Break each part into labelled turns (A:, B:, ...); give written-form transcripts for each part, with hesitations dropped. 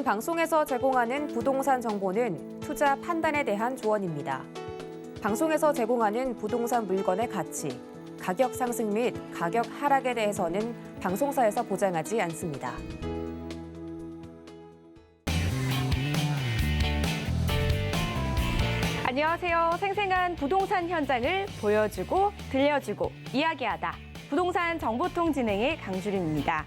A: 저희 방송에서 제공하는 부동산 정보는 투자 판단에 대한 조언입니다. 방송에서 제공하는 부동산 물건의 가치, 가격 상승 및 가격 하락에 대해서는 방송사에서 보장하지 않습니다.
B: 안녕하세요. 생생한 부동산 현장을 보여주고 들려주고 이야기하다. 부동산 정보통 진행의 강주림입니다.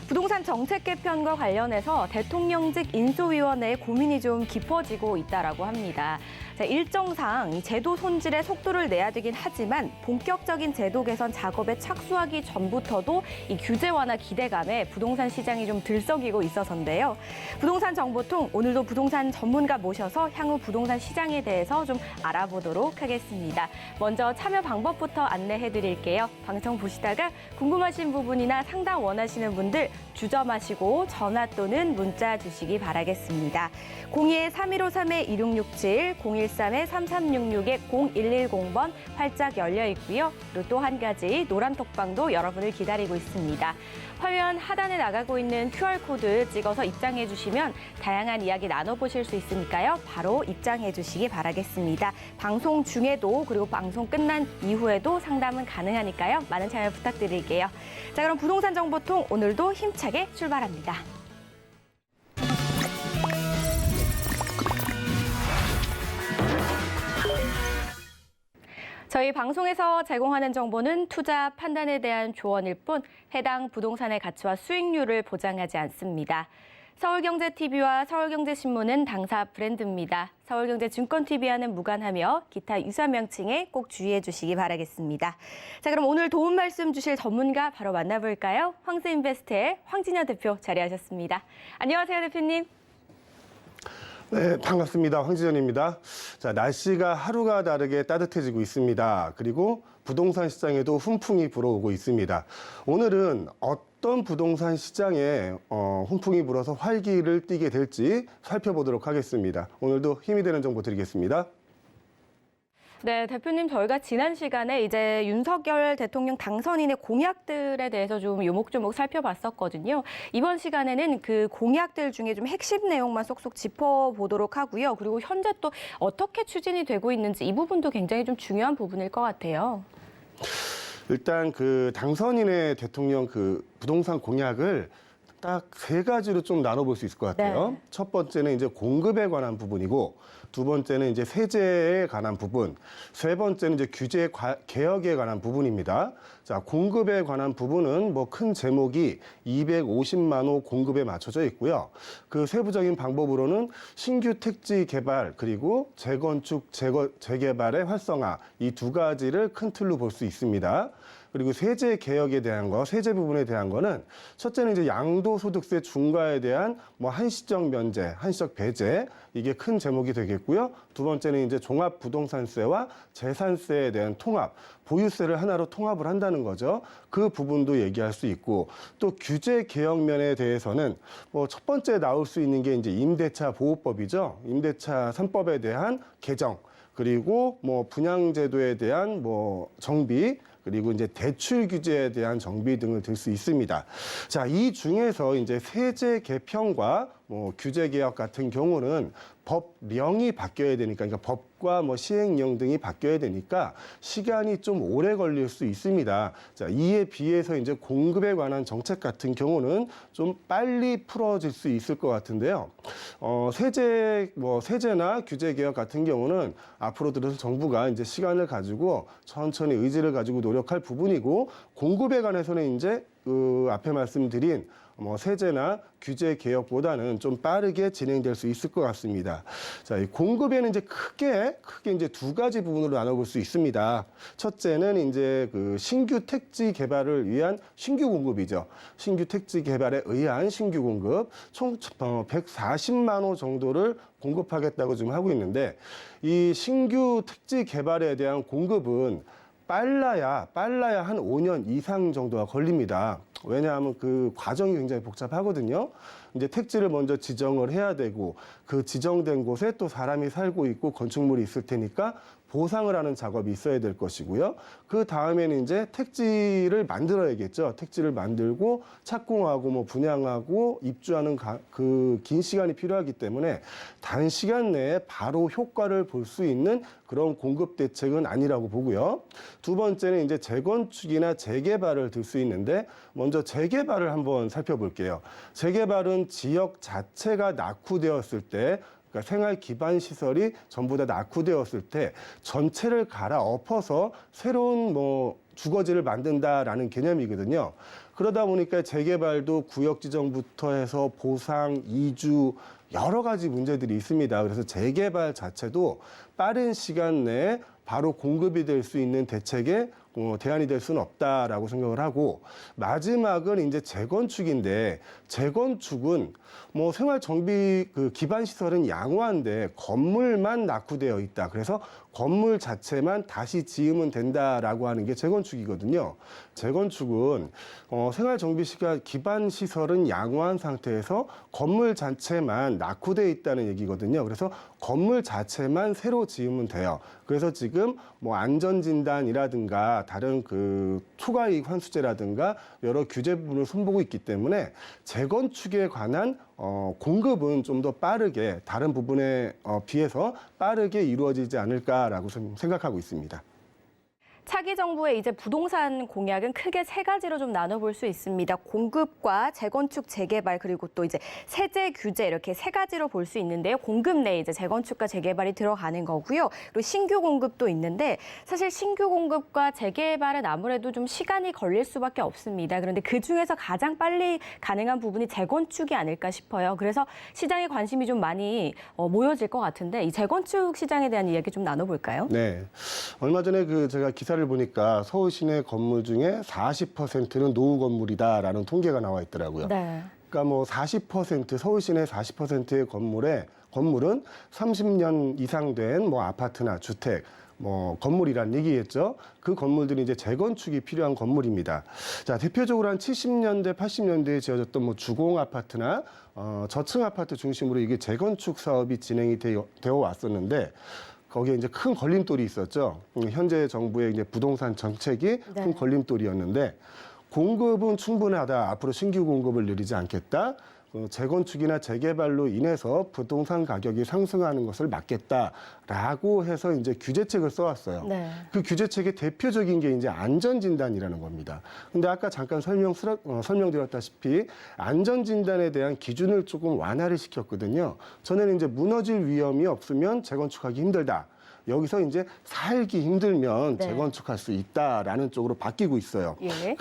B: 부동산 정책 개편과 관련해서 대통령직 인수위원회의 고민이 좀 깊어지고 있다라고 합니다. 일정상 제도 손질에 속도를 내야 되긴 하지만 본격적인 제도 개선 작업에 착수하기 전부터도 이 규제 완화 기대감에 부동산 시장이 좀 들썩이고 있어서인데요. 부동산 정보통 오늘도 부동산 전문가 모셔서 향후 부동산 시장에 대해서 좀 알아보도록 하겠습니다. 먼저 참여 방법부터 안내해 드릴게요. 방송 보시다가 궁금하신 부분이나 상담 원하시는 분들 주저마시고 전화 또는 문자 주시기 바라겠습니다. 02-3153-2667, 013-3366-0110번 활짝 열려 있고요. 그리고 또 한 가지 노란 톡방도 여러분을 기다리고 있습니다. 화면 하단에 나가고 있는 QR코드 찍어서 입장해 주시면 다양한 이야기 나눠보실 수 있으니까요. 바로 입장해 주시기 바라겠습니다. 방송 중에도 그리고 방송 끝난 이후에도 상담은 가능하니까요. 많은 참여 부탁드릴게요. 자, 그럼 부동산 정보통 오늘도 힘차게 출발합니다. 저희 방송에서 제공하는 정보는 투자 판단에 대한 조언일 뿐 해당 부동산의 가치와 수익률을 보장하지 않습니다. 서울경제TV와 서울경제신문은 당사 브랜드입니다. 서울경제증권TV와는 무관하며 기타 유사 명칭에 꼭 주의해 주시기 바라겠습니다. 자, 그럼 오늘 도움 말씀 주실 전문가 바로 만나볼까요? 황스인베스트의 황진여 대표 자리하셨습니다. 안녕하세요, 대표님.
C: 네, 반갑습니다. 황진현입니다. 자, 날씨가 하루가 다르게 따뜻해지고 있습니다. 그리고 부동산 시장에도 훈풍이 불어오고 있습니다. 오늘은 어떤 부동산 시장에 훈풍이 불어서 활기를 띠게 될지 살펴보도록 하겠습니다. 오늘도 힘이 되는 정보 드리겠습니다.
B: 네, 대표님, 저희가 지난 시간에 이제 윤석열 대통령 당선인의 공약들에 대해서 좀 요목조목 살펴봤었거든요. 이번 시간에는 그 공약들 중에 좀 핵심 내용만 쏙쏙 짚어보도록 하고요. 그리고 현재 또 어떻게 추진이 되고 있는지 이 부분도 굉장히 좀 중요한 부분일 것 같아요.
C: 일단 그 당선인의 대통령 그 부동산 공약을 딱 세 가지로 좀 나눠볼 수 있을 것 같아요.
B: 네.
C: 첫 번째는 이제 공급에 관한 부분이고, 두 번째는 이제 세제에 관한 부분, 세 번째는 이제 규제 개혁에 관한 부분입니다. 자, 공급에 관한 부분은 뭐 큰 제목이 250만 호 공급에 맞춰져 있고요. 그 세부적인 방법으로는 신규 택지 개발 그리고 재건축, 재개발의 활성화, 이 두 가지를 큰 틀로 볼 수 있습니다. 그리고 세제 개혁에 대한 거, 세제 부분에 대한 거는 첫째는 이제 양도소득세 중과에 대한 뭐 한시적 면제, 한시적 배제, 이게 큰 제목이 되겠고요. 두 번째는 이제 종합부동산세와 재산세에 대한 통합, 보유세를 하나로 통합을 한다는 거죠. 그 부분도 얘기할 수 있고, 또 규제 개혁면에 대해서는 뭐 첫 번째 나올 수 있는 게 이제 임대차 보호법이죠. 임대차 3법에 대한 개정, 그리고 뭐 분양제도에 대한 뭐 정비, 그리고 이제 대출 규제에 대한 정비 등을 들 수 있습니다. 자, 이 중에서 이제 세제 개편과 뭐 규제 개혁 같은 경우는 법령이 바뀌어야 되니까, 그러니까 법과 뭐 시행령 등이 바뀌어야 되니까 시간이 좀 오래 걸릴 수 있습니다. 자, 이에 비해서 이제 공급에 관한 정책 같은 경우는 좀 빨리 풀어질 수 있을 것 같은데요. 세제나 규제 개혁 같은 경우는 앞으로 들어서 정부가 이제 시간을 가지고 천천히 의지를 가지고 노력할 부분이고, 공급에 관해서는 이제 앞에 말씀드린 뭐 세제나 규제 개혁보다는 좀 빠르게 진행될 수 있을 것 같습니다. 자, 이 공급에는 이제 크게 이제 두 가지 부분으로 나눠볼 수 있습니다. 첫째는 이제 그 신규 택지 개발을 위한 신규 공급이죠. 신규 택지 개발에 의한 신규 공급 총 140만 호 정도를 공급하겠다고 지금 하고 있는데, 이 신규 택지 개발에 대한 공급은 빨라야 한 5년 이상 정도가 걸립니다. 왜냐하면 그 과정이 굉장히 복잡하거든요. 이제 택지를 먼저 지정을 해야 되고 그 지정된 곳에 또 사람이 살고 있고 건축물이 있을 테니까 보상을 하는 작업이 있어야 될 것이고요. 그 다음에는 이제 택지를 만들어야겠죠. 택지를 만들고 착공하고 뭐 분양하고 입주하는 그 긴 시간이 필요하기 때문에 단시간 내에 바로 효과를 볼 수 있는 그런 공급 대책은 아니라고 보고요. 두 번째는 이제 재건축이나 재개발을 들 수 있는데 먼저 재개발을 한번 살펴볼게요. 재개발은 지역 자체가 낙후되었을 때 그러니까 생활 기반 시설이 전부 다 낙후되었을 때 전체를 갈아엎어서 새로운 뭐 주거지를 만든다라는 개념이거든요. 그러다 보니까 재개발도 구역 지정부터 해서 보상, 이주 여러 가지 문제들이 있습니다. 그래서 재개발 자체도 빠른 시간 내에 바로 공급이 될 수 있는 대책에 대안이 될 수는 없다라고 생각을 하고 마지막은 이제 재건축인데 재건축은 뭐 생활 정비 그 기반 시설은 양호한데 건물만 낙후되어 있다. 그래서 건물 자체만 다시 지으면 된다라고 하는 게 재건축이거든요. 재건축은 생활 정비 기반 시설은 양호한 상태에서 건물 자체만 낙후되어 있다는 얘기거든요. 그래서 건물 자체만 새로 지으면 돼요. 그래서 지금 뭐 안전진단이라든가 다른 그 초과이익 환수제라든가 여러 규제 부분을 손보고 있기 때문에 재건축에 관한 공급은 좀 더 빠르게 다른 부분에 비해서 빠르게 이루어지지 않을까라고 생각하고 있습니다.
B: 차기 정부의 이제 부동산 공약은 크게 세 가지로 좀 나눠볼 수 있습니다. 공급과 재건축, 재개발 그리고 또 이제 세제 규제 이렇게 세 가지로 볼 수 있는데요. 공급 내에 이제 재건축과 재개발이 들어가는 거고요. 그리고 신규 공급도 있는데 사실 신규 공급과 재개발은 아무래도 좀 시간이 걸릴 수밖에 없습니다. 그런데 그 중에서 가장 빨리 가능한 부분이 재건축이 아닐까 싶어요. 그래서 시장에 관심이 좀 많이 모여질 것 같은데 이 재건축 시장에 대한 이야기 좀 나눠볼까요?
C: 네, 얼마 전에 그 제가 기사를 보니까 서울 시내 건물 중에 40%는 노후 건물이다라는 통계가 나와 있더라고요.
B: 네.
C: 그러니까 뭐 40% 서울 시내 40%의 건물은 30년 이상 된 뭐 아파트나 주택 뭐 건물이란 얘기겠죠. 그 건물들이 이제 재건축이 필요한 건물입니다. 자, 대표적으로 한 70년대, 80년대에 지어졌던 뭐 주공 아파트나 저층 아파트 중심으로 이게 재건축 사업이 진행이 되어 왔었는데 거기에 이제 큰 걸림돌이 있었죠. 현재 정부의 이제 부동산 정책이 큰 걸림돌이었는데 공급은 충분하다. 앞으로 신규 공급을 늘리지 않겠다. 재건축이나 재개발로 인해서 부동산 가격이 상승하는 것을 막겠다라고 해서 이제 규제책을 써왔어요.
B: 네.
C: 그 규제책의 대표적인 게 이제 안전진단이라는 겁니다. 근데 아까 잠깐 설명드렸다시피 안전진단에 대한 기준을 조금 완화를 시켰거든요. 전에는 이제 무너질 위험이 없으면 재건축하기 힘들다. 여기서 이제 살기 힘들면
B: 네.
C: 재건축할 수 있다라는 쪽으로 바뀌고 있어요.
B: 예.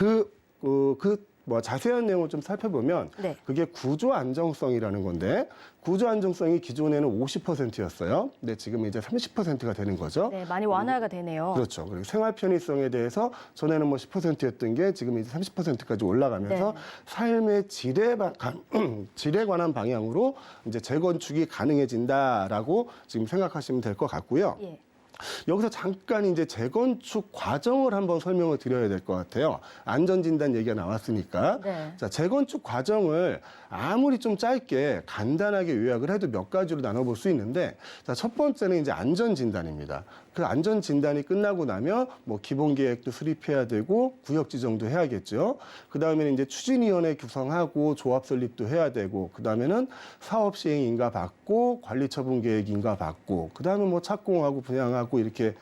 C: 뭐 자세한 내용을 좀 살펴보면
B: 네.
C: 그게 구조 안정성이라는 건데 구조 안정성이 기존에는 50%였어요. 근데 지금 이제 30%가 되는 거죠.
B: 네, 많이 완화가 되네요.
C: 그렇죠. 그리고 생활 편의성에 대해서 전에는 뭐 10%였던 게 지금 이제 30%까지 올라가면서
B: 네.
C: 삶의 질에 관한 방향으로 이제 재건축이 가능해진다라고 지금 생각하시면 될 것 같고요.
B: 예.
C: 여기서 잠깐 이제 재건축 과정을 한번 설명을 드려야 될 것 같아요. 안전진단 얘기가 나왔으니까.
B: 네.
C: 자, 재건축 과정을 아무리 좀 짧게 간단하게 요약을 해도 몇 가지로 나눠볼 수 있는데, 자, 첫 번째는 이제 안전진단입니다. 그 안전진단이 끝나고 나면 뭐 기본계획도 수립해야 되고 구역 지정도 해야겠죠. 그 다음에는 이제 추진위원회 구성하고 조합 설립도 해야 되고, 그 다음에는 사업 시행 인가 받고 관리처분 계획 인가 받고, 그 다음에 뭐 착공하고 분양하고 이렇게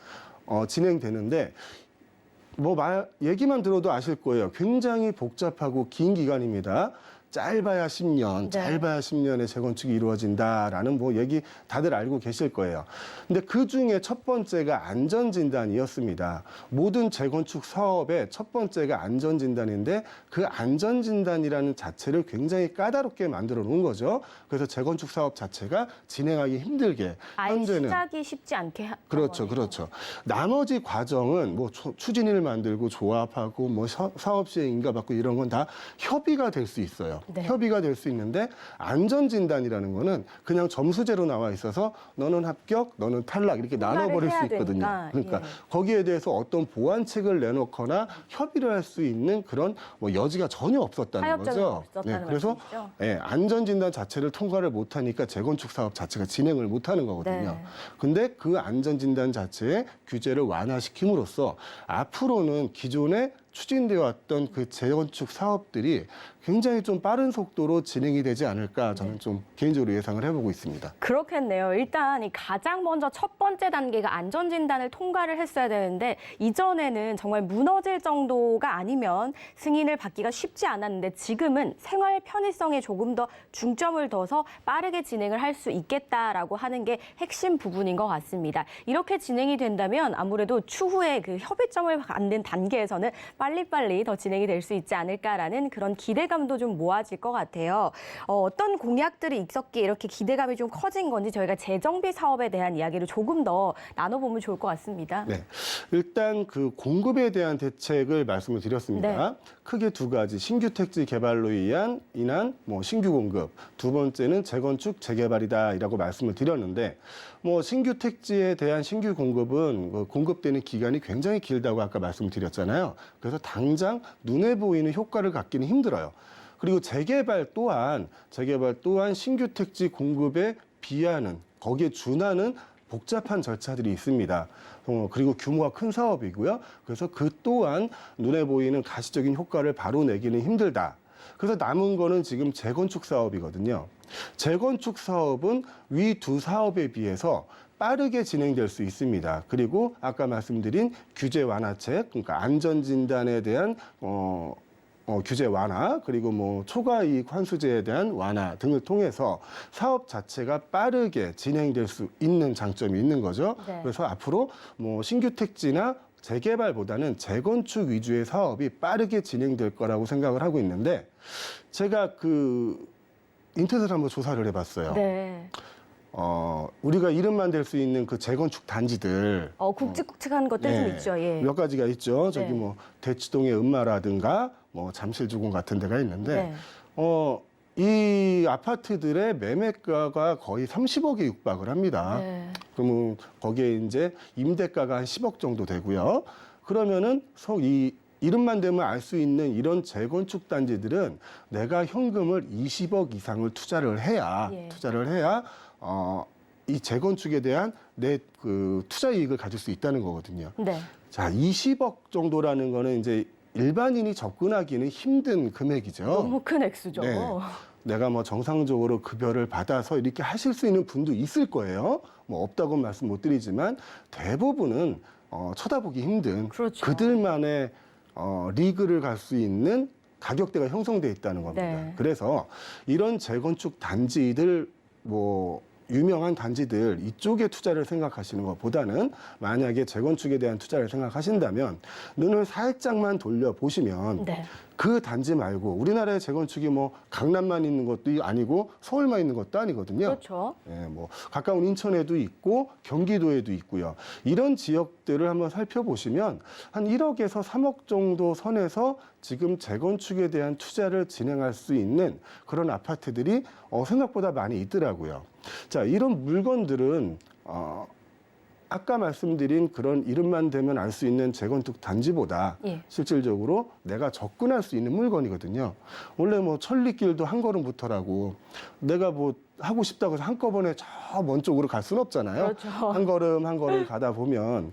C: 진행되는데, 얘기만 들어도 아실 거예요. 굉장히 복잡하고 긴 기간입니다. 짧아야 10년,
B: 네.
C: 짧아야 10년의 재건축이 이루어진다라는 뭐 얘기 다들 알고 계실 거예요. 근데 그 중에 첫 번째가 안전진단이었습니다. 모든 재건축 사업의 첫 번째가 안전진단인데 그 안전진단이라는 자체를 굉장히 까다롭게 만들어 놓은 거죠. 그래서 재건축 사업 자체가 진행하기 힘들게
B: 아예
C: 현재는
B: 시작이 쉽지 않게
C: 그렇죠, 그렇죠. 나머지 과정은 뭐 추진위를 만들고 조합하고 뭐 사업 시행 인가 받고 이런 건 다 협의가 될 수 있어요. 거죠.
B: 네.
C: 협의가 될 수 있는데 안전진단이라는 거는 그냥 점수제로 나와 있어서 너는 합격, 너는 탈락 이렇게 나눠버릴 수
B: 해야
C: 있거든요.
B: 되니까,
C: 그러니까
B: 예.
C: 거기에 대해서 어떤 보완책을 내놓거나 협의를 할 수 있는 그런 뭐 여지가 전혀 없었다는
B: 타협점이
C: 거죠.
B: 없었다는
C: 그래서
B: 말씀이시죠?
C: 안전진단 자체를 통과를 못하니까 재건축 사업 자체가 진행을 못하는 거거든요.
B: 네.
C: 근데 그 안전진단 자체의 규제를 완화시킴으로써 앞으로는 기존에 추진되어 왔던 그 재건축 사업들이 굉장히 좀 빠른 속도로 진행이 되지 않을까 저는 좀 개인적으로 예상을 해보고 있습니다.
B: 그렇겠네요. 일단 이 가장 먼저 첫 번째 단계가 안전진단을 통과를 했어야 되는데 이전에는 정말 무너질 정도가 아니면 승인을 받기가 쉽지 않았는데 지금은 생활 편의성에 조금 더 중점을 둬서 빠르게 진행을 할 수 있겠다라고 하는 게 핵심 부분인 것 같습니다. 이렇게 진행이 된다면 아무래도 추후에 그 협의점을 만든 단계에서는 빨리빨리 더 진행이 될 수 있지 않을까라는 그런 기대감도 좀 모아질 것 같아요. 어떤 공약들이 있었기에 이렇게 기대감이 좀 커진 건지 저희가 재정비 사업에 대한 이야기를 조금 더 나눠보면 좋을 것 같습니다.
C: 네, 일단 그 공급에 대한 대책을 말씀을 드렸습니다.
B: 네.
C: 크게 두 가지, 신규 택지 개발로 인한 뭐 신규 공급, 두 번째는 재건축 재개발이다라고 말씀을 드렸는데, 뭐 신규 택지에 대한 신규 공급은 그 공급되는 기간이 굉장히 길다고 아까 말씀을 드렸잖아요. 그래서 당장 눈에 보이는 효과를 갖기는 힘들어요. 그리고 재개발 또한 신규 택지 공급에 비하는, 거기에 준하는 복잡한 절차들이 있습니다. 그리고 규모가 큰 사업이고요. 그래서 그 또한 눈에 보이는 가시적인 효과를 바로 내기는 힘들다. 그래서 남은 거는 지금 재건축 사업이거든요. 재건축 사업은 위 두 사업에 비해서 빠르게 진행될 수 있습니다. 그리고 아까 말씀드린 규제 완화책, 그러니까 안전진단에 대한 규제 완화, 그리고 뭐 초과이익 환수제에 대한 완화 등을 통해서 사업 자체가 빠르게 진행될 수 있는 장점이 있는 거죠.
B: 네.
C: 그래서 앞으로 뭐 신규 택지나 재개발보다는 재건축 위주의 사업이 빠르게 진행될 거라고 생각을 하고 있는데, 제가 그 인터넷을 한번 조사를 해봤어요.
B: 네.
C: 우리가 이름만 댈 수 있는 그 재건축 단지들
B: 굵직굵직한 것들 좀
C: 네,
B: 있죠. 예.
C: 몇 가지가 있죠. 저기
B: 네.
C: 뭐 대치동의 은마라든가 뭐 잠실주공 같은 데가 있는데
B: 네.
C: 이 아파트들의 매매가가 거의 30억에 육박을 합니다.
B: 네.
C: 그러면 거기에 이제 임대가가 한 10억 정도 되고요. 그러면은 이 이름만 대면 알 수 있는 이런 재건축 단지들은 내가 현금을 20억 이상을 투자를 해야 이 재건축에 대한 내 그 투자 이익을 가질 수 있다는 거거든요.
B: 네.
C: 자, 20억 정도라는 거는 이제 일반인이 접근하기는 힘든 금액이죠.
B: 너무 큰 액수죠.
C: 네. 내가 뭐 정상적으로 급여를 받아서 이렇게 하실 수 있는 분도 있을 거예요. 뭐 없다고는 말씀 못 드리지만 대부분은 쳐다보기 힘든
B: 그렇죠.
C: 그들만의 리그를 갈 수 있는 가격대가 형성돼 있다는 겁니다.
B: 네.
C: 그래서 이런 재건축 단지들 뭐 유명한 단지들 이쪽에 투자를 생각하시는 것보다는 만약에 재건축에 대한 투자를 생각하신다면 눈을 살짝만 돌려보시면
B: 네.
C: 그 단지 말고 우리나라의 재건축이 뭐 강남만 있는 것도 아니고 서울만 있는 것도 아니거든요.
B: 그렇죠.
C: 예, 뭐 가까운 인천에도 있고 경기도에도 있고요. 이런 지역들을 한번 살펴보시면 한 1억에서 3억 정도 선에서 지금 재건축에 대한 투자를 진행할 수 있는 그런 아파트들이 생각보다 많이 있더라고요. 자, 이런 물건들은 아까 말씀드린 그런 이름만 대면 알 수 있는 재건축 단지보다
B: 예.
C: 실질적으로 내가 접근할 수 있는 물건이거든요. 원래 뭐 천리길도 한 걸음부터라고 내가 뭐 하고 싶다고 해서 한꺼번에 저 먼 쪽으로 갈 수는 없잖아요.
B: 그렇죠.
C: 한 걸음 가다 보면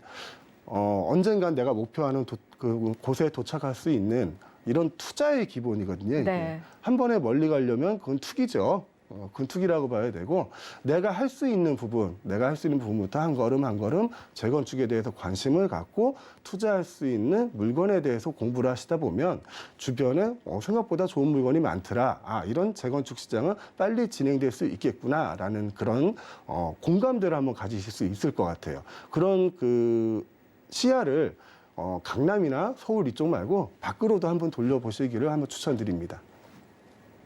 C: 언젠간 내가 목표하는 그 곳에 도착할 수 있는 이런 투자의 기본이거든요. 이게.
B: 네.
C: 한 번에 멀리 가려면 그건 투기죠. 그건 투기라고 봐야 되고 내가 할 수 있는 부분부터 한 걸음 재건축에 대해서 관심을 갖고 투자할 수 있는 물건에 대해서 공부를 하시다 보면 주변에 생각보다 좋은 물건이 많더라. 이런 재건축 시장은 빨리 진행될 수 있겠구나라는 그런 공감대를 한번 가지실 수 있을 것 같아요. 그런 그 시야를 강남이나 서울 이쪽 말고 밖으로도 한번 돌려보시기를 한번 추천드립니다.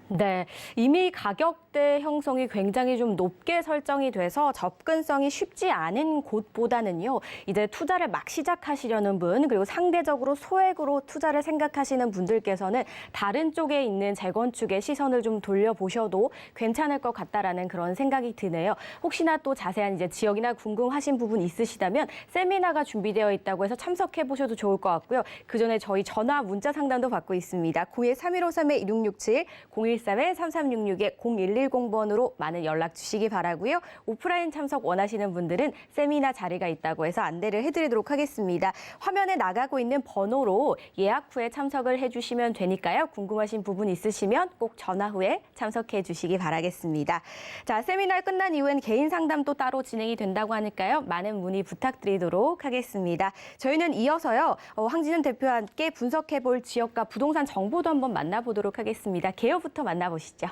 B: 네, 이미 가격 가격대 형성이 굉장히 좀 높게 설정이 돼서 접근성이 쉽지 않은 곳보다는요. 이제 투자를 막 시작하시려는 분, 그리고 상대적으로 소액으로 투자를 생각하시는 분들께서는 다른 쪽에 있는 재건축에 시선을 좀 돌려보셔도 괜찮을 것 같다라는 그런 생각이 드네요. 혹시나 또 자세한 이제 지역이나 궁금하신 부분 있으시다면 세미나가 준비되어 있다고 해서 참석해 보셔도 좋을 것 같고요. 그 전에 저희 전화 문자 상담도 받고 있습니다. 02-3153-1667, 013-3366-0110번으로 많은 연락 주시기 바라고요. 오프라인 참석 원하시는 분들은 세미나 자리가 있다고 해서 안내를 해드리도록 하겠습니다. 화면에 나가고 있는 번호로 예약 후에 참석을 해주시면 되니까요. 궁금하신 부분 있으시면 꼭 전화 후에 참석해 주시기 바라겠습니다. 자, 세미나 끝난 이후엔 개인 상담도 따로 진행이 된다고 하니까요. 많은 문의 부탁드리도록 하겠습니다. 저희는 이어서요. 황진은 대표와 함께 분석해볼 지역과 부동산 정보도 한번 만나보도록 하겠습니다. 개요부터 만나보시죠.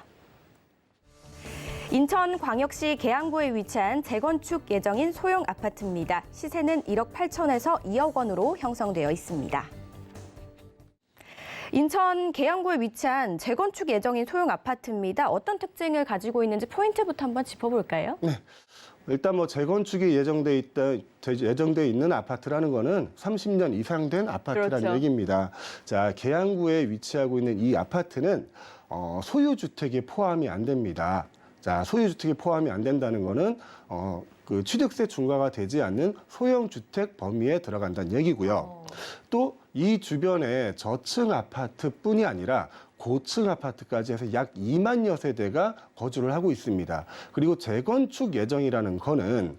B: 인천광역시 계양구에 위치한 재건축 예정인 소형 아파트입니다. 시세는 1억 8천에서 2억 원으로 형성되어 있습니다. 인천 계양구에 위치한 재건축 예정인 소형 아파트입니다. 어떤 특징을 가지고 있는지 포인트부터 한번 짚어볼까요?
C: 네. 일단 뭐 재건축이 예정돼 있는 아파트라는 거는 30년 이상 된 아파트라는
B: 그렇죠.
C: 얘기입니다. 자, 계양구에 위치하고 있는 이 아파트는 소유주택이 포함이 안 됩니다. 자, 소유주택이 포함이 안 된다는 거는 그 취득세 중과가 되지 않는 소형 주택 범위에 들어간다는 얘기고요. 또 이 주변에 저층 아파트뿐이 아니라 고층 아파트까지 해서 약 2만여 세대가 거주를 하고 있습니다. 그리고 재건축 예정이라는 거는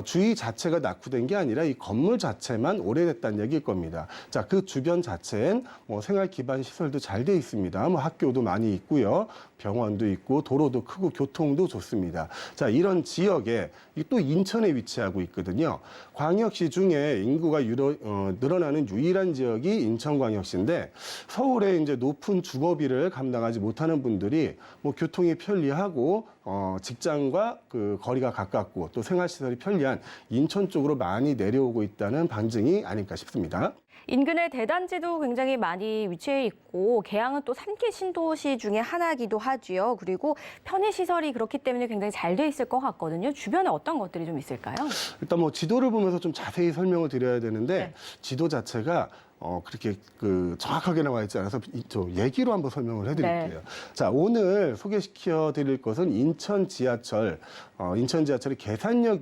C: 주위 자체가 낙후된 게 아니라 이 건물 자체만 오래됐다는 얘기일 겁니다. 자, 그 주변 자체엔 뭐 생활 기반 시설도 잘 돼 있습니다. 뭐 학교도 많이 있고요. 병원도 있고 도로도 크고 교통도 좋습니다. 자, 이런 지역에 또 인천에 위치하고 있거든요. 광역시 중에 인구가 늘어나는 유일한 지역이 인천광역시인데 서울의 이제 높은 주거비를 감당하지 못하는 분들이 뭐 교통이 편리하고 직장과 그 거리가 가깝고 또 생활시설이 편리한 인천 쪽으로 많이 내려오고 있다는 반증이 아닐까 싶습니다.
B: 인근에 대단지도 굉장히 많이 위치해 있고 계양은 또 3기 신도시 중에 하나이기도 하고요. 그리고 편의시설이 그렇기 때문에 굉장히 잘 돼 있을 것 같거든요. 주변에 어떤 것들이 좀 있을까요?
C: 일단 뭐 지도를 보면서 좀 자세히 설명을 드려야 되는데
B: 네.
C: 지도 자체가 그렇게 정확하게 나와 있지 않아서 저 얘기로 한번 설명을 해드릴게요.
B: 네.
C: 자, 오늘 소개시켜 드릴 것은 인천 지하철이 계산역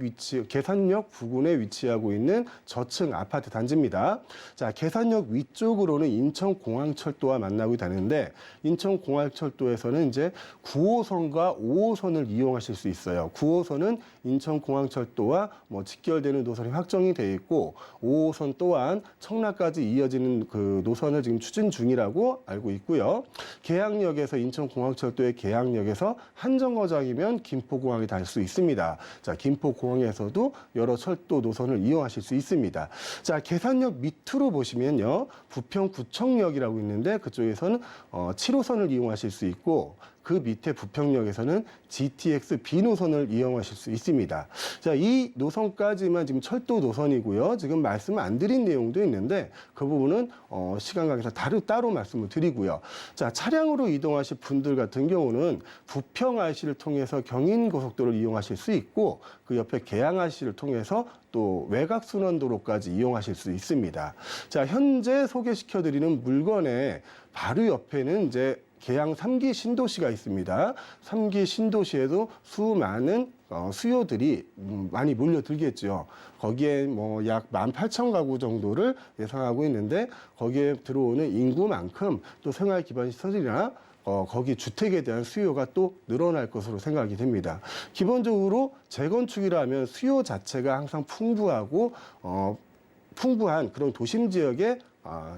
C: 부근에 위치하고 있는 저층 아파트 단지입니다. 자, 계산역 위쪽으로는 인천공항철도와 만나고 다니는데 인천공항철도에서는 이제 9호선과 5호선을 이용하실 수 있어요. 9호선은 인천공항철도와 뭐 직결되는 노선이 확정이 돼 있고 5호선 또한 청라까지 이어지는 그 노선을 지금 추진 중이라고 알고 있고요. 계양역에서 인천공항철도의 계양역에서 한정거장이면 김포공항에 닿을 수 있습니다. 자, 김포공항에서도 여러 철도 노선을 이용하실 수 있습니다. 자, 계산역 밑으로 보시면요. 부평구청역이라고 있는데 그쪽에서는 7호선을 이용하실 수 있고 그 밑에 부평역에서는 GTX B 노선을 이용하실 수 있습니다. 자, 이 노선까지만 지금 철도 노선이고요. 지금 말씀 안 드린 내용도 있는데 그 부분은 시간 관계상 따로 말씀을 드리고요. 자, 차량으로 이동하실 분들 같은 경우는 부평 IC를 통해서 경인고속도로를 이용하실 수 있고 그 옆에 계양 IC를 통해서 또 외곽순환도로까지 이용하실 수 있습니다. 자, 현재 소개시켜드리는 물건의 바로 옆에는 이제 계양 3기 신도시가 있습니다. 3기 신도시에도 수많은 수요들이 많이 몰려들겠죠. 거기에 뭐 약 18,000가구 정도를 예상하고 있는데 거기에 들어오는 인구만큼 또 생활 기반 시설이나 거기 주택에 대한 수요가 또 늘어날 것으로 생각이 됩니다. 기본적으로 재건축이라면 수요 자체가 항상 풍부하고 풍부한 그런 도심 지역에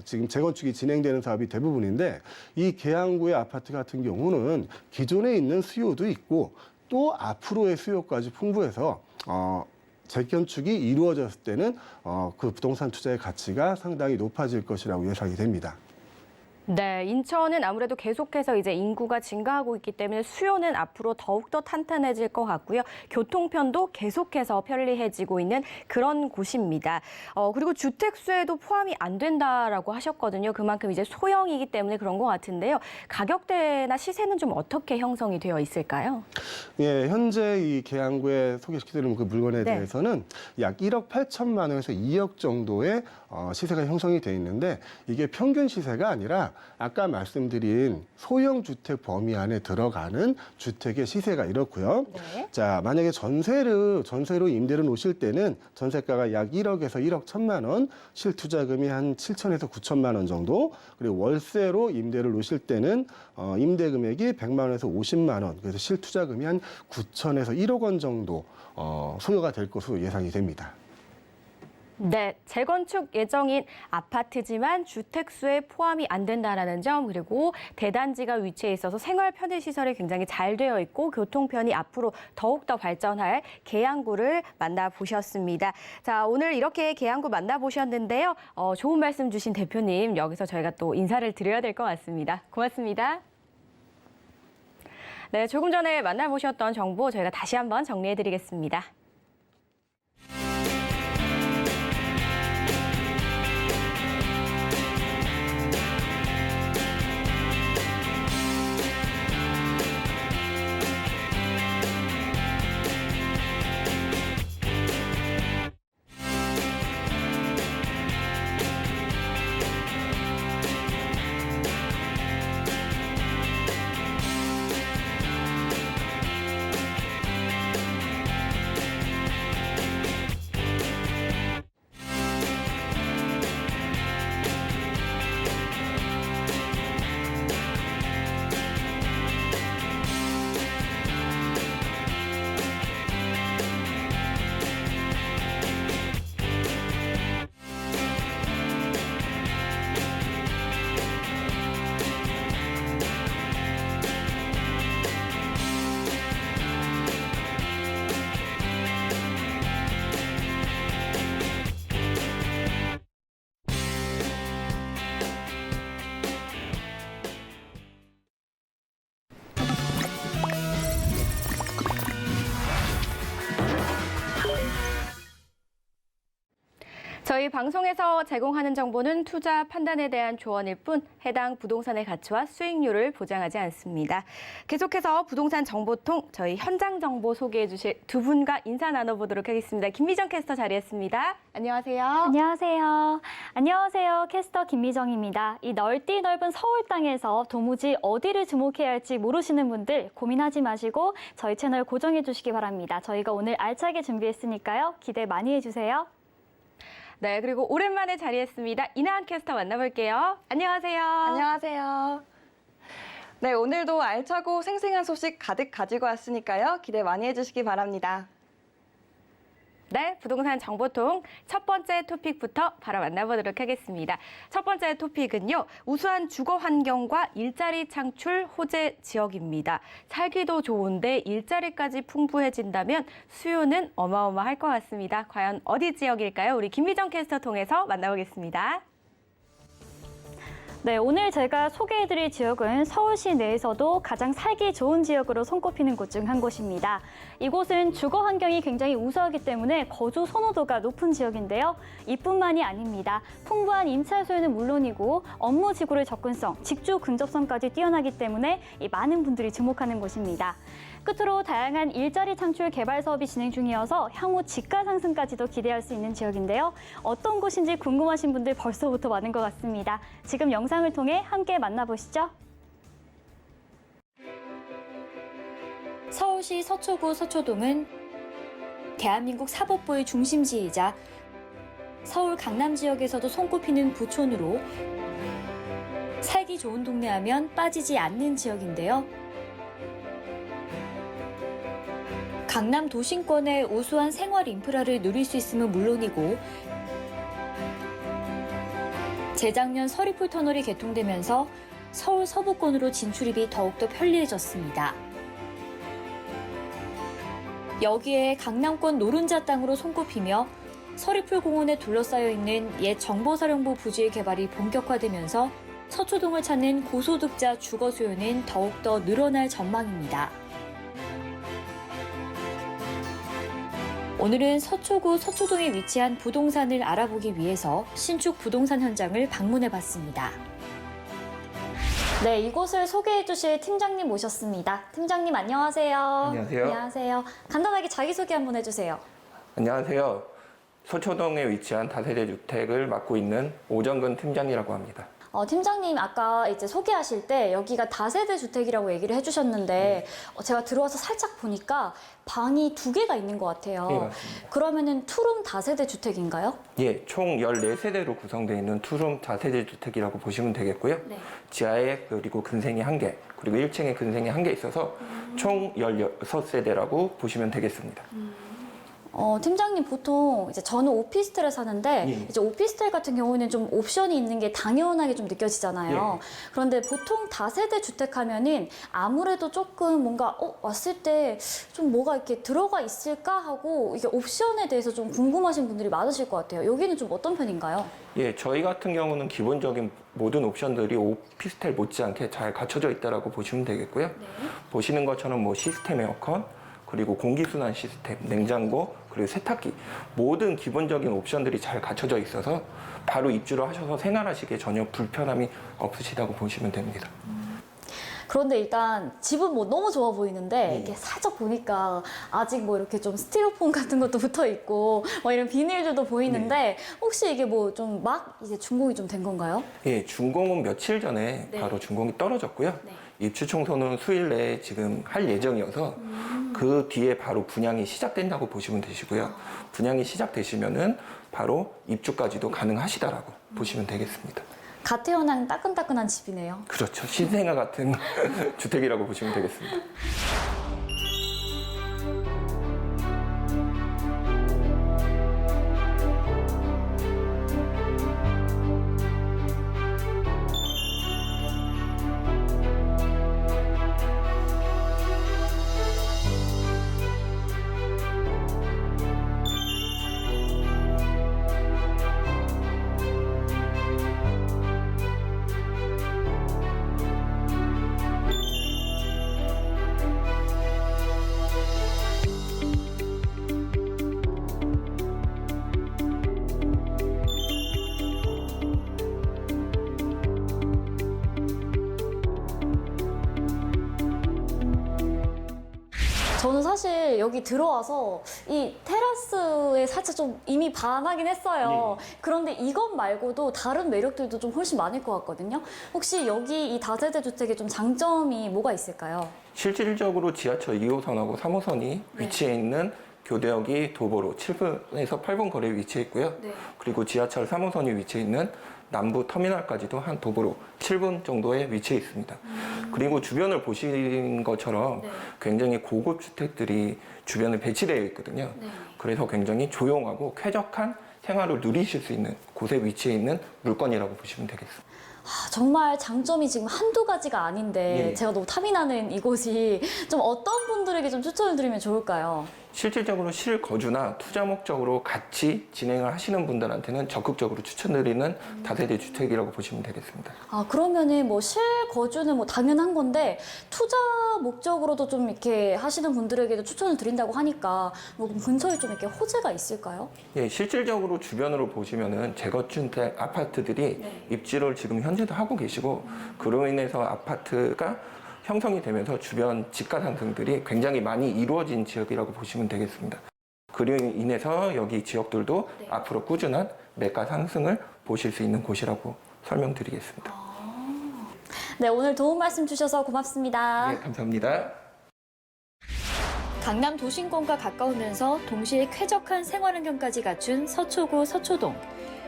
C: 지금 재건축이 진행되는 사업이 대부분인데 이 계양구의 아파트 같은 경우는 기존에 있는 수요도 있고 또 앞으로의 수요까지 풍부해서 재건축이 이루어졌을 때는 그 부동산 투자의 가치가 상당히 높아질 것이라고 예상이 됩니다.
B: 네, 인천은 아무래도 계속해서 이제 인구가 증가하고 있기 때문에 수요는 앞으로 더욱더 탄탄해질 것 같고요. 교통편도 계속해서 편리해지고 있는 그런 곳입니다. 그리고 주택 수에도 포함이 안 된다라고 하셨거든요. 그만큼 이제 소형이기 때문에 그런 것 같은데요. 가격대나 시세는 좀 어떻게 형성이 되어 있을까요?
C: 예, 현재 이 계양구에 소개시켜드리는 그 물건에
B: 네.
C: 대해서는 약 1억 8천만 원에서 2억 정도의 시세가 형성이 돼 있는데 이게 평균 시세가 아니라 아까 말씀드린 소형 주택 범위 안에 들어가는 주택의 시세가 이렇고요.
B: 네.
C: 자, 만약에 전세로 임대를 놓으실 때는 전세가가 약 1억에서 1억 1천만 원, 실투자금이 한 7천에서 9천만 원 정도, 그리고 월세로 임대를 놓으실 때는 임대 금액이 100만 원에서 50만 원, 그래서 실투자금이 한 9천에서 1억 원 정도 소요가 될 것으로 예상이 됩니다.
B: 네, 재건축 예정인 아파트지만 주택수에 포함이 안 된다라는 점, 그리고 대단지가 위치해 있어서 생활 편의시설이 굉장히 잘 되어 있고 교통편이 앞으로 더욱더 발전할 계양구를 만나보셨습니다. 자, 오늘 이렇게 계양구 만나보셨는데요. 좋은 말씀 주신 대표님, 여기서 저희가 또 인사를 드려야 될 것 같습니다. 고맙습니다. 네, 조금 전에 만나보셨던 정보 저희가 다시 한번 정리해드리겠습니다. 저희 방송에서 제공하는 정보는 투자 판단에 대한 조언일 뿐 해당 부동산의 가치와 수익률을 보장하지 않습니다. 계속해서 부동산 정보통 저희 현장 정보 소개해 주실 두 분과 인사 나눠보도록 하겠습니다. 김미정 캐스터 자리했습니다. 안녕하세요.
D: 안녕하세요. 안녕하세요. 캐스터 김미정입니다. 이 넓디 넓은 서울 땅에서 도무지 어디를 주목해야 할지 모르시는 분들 고민하지 마시고 저희 채널 고정해 주시기 바랍니다. 저희가 오늘 알차게 준비했으니까요. 기대 많이 해주세요.
B: 네, 그리고 오랜만에 자리했습니다. 이나은 캐스터 만나볼게요. 안녕하세요.
E: 안녕하세요. 네, 오늘도 알차고 생생한 소식 가득 가지고 왔으니까요. 기대 많이 해주시기 바랍니다.
B: 네, 부동산 정보통 첫 번째 토픽부터 바로 만나보도록 하겠습니다. 첫 번째 토픽은요, 우수한 주거 환경과 일자리 창출 호재 지역입니다. 살기도 좋은데 일자리까지 풍부해진다면 수요는 어마어마할 것 같습니다. 과연 어디 지역일까요? 우리 김미정 캐스터 통해서 만나보겠습니다.
D: 네, 오늘 제가 소개해드릴 지역은 서울시 내에서도 가장 살기 좋은 지역으로 손꼽히는 곳 중 한 곳입니다. 이곳은 주거 환경이 굉장히 우수하기 때문에 거주 선호도가 높은 지역인데요. 이뿐만이 아닙니다. 풍부한 임차 수요는 물론이고 업무 지구의 접근성, 직주 근접성까지 뛰어나기 때문에 많은 분들이 주목하는 곳입니다. 끝으로 다양한 일자리 창출 개발 사업이 진행 중이어서 향후 집가 상승까지도 기대할 수 있는 지역인데요. 어떤 곳인지 궁금하신 분들 벌써부터 많은 것 같습니다. 지금 영상을 통해 함께 만나보시죠. 서울시 서초구 서초동은 대한민국 사법부의 중심지이자 서울 강남 지역에서도 손꼽히는 부촌으로 살기 좋은 동네 하면 빠지지 않는 지역인데요. 강남 도심권의 우수한 생활 인프라를 누릴 수 있음은 물론이고 재작년 서리풀 터널이 개통되면서 서울 서부권으로 진출입이 더욱더 편리해졌습니다. 여기에 강남권 노른자 땅으로 손꼽히며 서리풀 공원에 둘러싸여 있는 옛 정보사령부 부지의 개발이 본격화되면서 서초동을 찾는 고소득자 주거 수요는 더욱더 늘어날 전망입니다. 오늘은 서초구 서초동에 위치한 부동산을 알아보기 위해서 신축 부동산 현장을 방문해봤습니다. 네, 이곳을 소개해 주실 팀장님 모셨습니다. 팀장님 안녕하세요.
F: 안녕하세요.
D: 안녕하세요. 간단하게 자기소개 한번 해주세요.
F: 안녕하세요. 서초동에 위치한 다세대 주택을 맡고 있는 오정근 팀장이라고 합니다.
D: 팀장님 아까 이제 소개하실 때 여기가 다세대 주택이라고 얘기를 해주셨는데 제가 들어와서 살짝 보니까 방이 2개가 있는 것 같아요.
F: 네, 맞습니다.
D: 그러면은 투룸 다세대 주택인가요?
F: 예, 총 14세대로 구성되어 있는 투룸 다세대 주택이라고 보시면 되겠고요.
D: 네.
F: 지하에 그리고 근생이 1개, 그리고 1층에 근생이 1개 있어서 총 16세대라고 보시면 되겠습니다.
D: 팀장님 보통 이제 저는 오피스텔에 사는데
F: 예.
D: 이제 오피스텔 같은 경우는 좀 옵션이 있는 게 당연하게 좀 느껴지잖아요.
F: 예.
D: 그런데 보통 다세대 주택 하면은 아무래도 조금 뭔가 왔을 때 좀 뭐가 이렇게 들어가 있을까 하고 이게 옵션에 대해서 좀 궁금하신 분들이 많으실 것 같아요. 여기는 좀 어떤 편인가요?
F: 예, 저희 같은 경우는 기본적인 모든 옵션들이 오피스텔 못지않게 잘 갖춰져 있다고 보시면 되겠고요. 보시는 것처럼 뭐 시스템 에어컨, 그리고 공기순환 시스템, 냉장고, 그리고 세탁기 모든 기본적인 옵션들이 잘 갖춰져 있어서 바로 입주를 하셔서 생활하시기에 전혀 불편함이 없으시다고 보시면 됩니다.
D: 그런데 일단 집은 뭐 너무 좋아 보이는데 이렇게 살짝 보니까 아직 뭐 이렇게 좀 스티로폼 같은 것도 붙어 있고 뭐 이런 비닐들도 보이는데 혹시 이게 뭐 좀 막 이제 준공이 좀 된 건가요?
F: 예, 준공은 며칠 전에
D: 네.
F: 바로 준공이 떨어졌고요.
D: 네.
F: 입주 청소는 수일 내에 지금 할 예정이어서 그 뒤에 바로 분양이 시작된다고 보시면 되시고요. 분양이 시작되시면은 바로 입주까지도 가능하시다라고 보시면 되겠습니다.
D: 갓 태어난 따끈따끈한 집이네요.
F: 그렇죠. 신생아 같은 주택이라고 보시면 되겠습니다.
D: 저는 사실 여기 들어와서 이 테라스에 살짝 좀 이미 반하긴 했어요. 그런데 이것 말고도 다른 매력들도 좀 훨씬 많을 것 같거든요. 혹시 여기 이 다세대 주택의 좀 장점이 뭐가 있을까요?
F: 실질적으로 지하철 2호선하고 3호선이 위치해 있는 교대역이 도보로 7분에서 8분 거리에 위치해 있고요. 그리고 지하철 3호선이 위치해 있는 남부 터미널까지도 한 도보로 7분 정도에 위치해 있습니다. 그리고 주변을 보신 것처럼 굉장히 고급 주택들이 주변에 배치되어 있거든요. 그래서 굉장히 조용하고 쾌적한 생활을 누리실 수 있는 곳에 위치해 있는 물건이라고 보시면 되겠습니다.
D: 정말 장점이 지금 한두 가지가 아닌데
F: 예.
D: 제가 너무 탐이 나는 이곳이 좀 어떤 분들에게 좀 추천을 드리면 좋을까요?
F: 실질적으로 실거주나 투자 목적으로 같이 진행을 하시는 분들한테는 적극적으로 추천드리는 다세대 주택이라고 보시면 되겠습니다.
D: 그러면은 뭐 실거주는 뭐 당연한 건데 투자 목적으로도 좀 이렇게 하시는 분들에게도 추천을 드린다고 하니까 뭐 근처에 좀 이렇게 호재가 있을까요?
F: 예, 실질적으로 주변으로 보시면은 재건축 아파트들이 입지를 지금 현재도 하고 계시고 그로 인해서 아파트가 형성이 되면서 주변 집가 상승들이 굉장히 많이 이루어진 지역이라고 보시면 되겠습니다. 그로 인해서 여기 지역들도 앞으로 꾸준한 매가 상승을 보실 수 있는 곳이라고 설명드리겠습니다.
D: 네, 오늘 도움 말씀 주셔서 고맙습니다.
F: 네, 감사합니다.
D: 강남 도심권과 가까우면서 동시에 쾌적한 생활 환경까지 갖춘 서초구 서초동.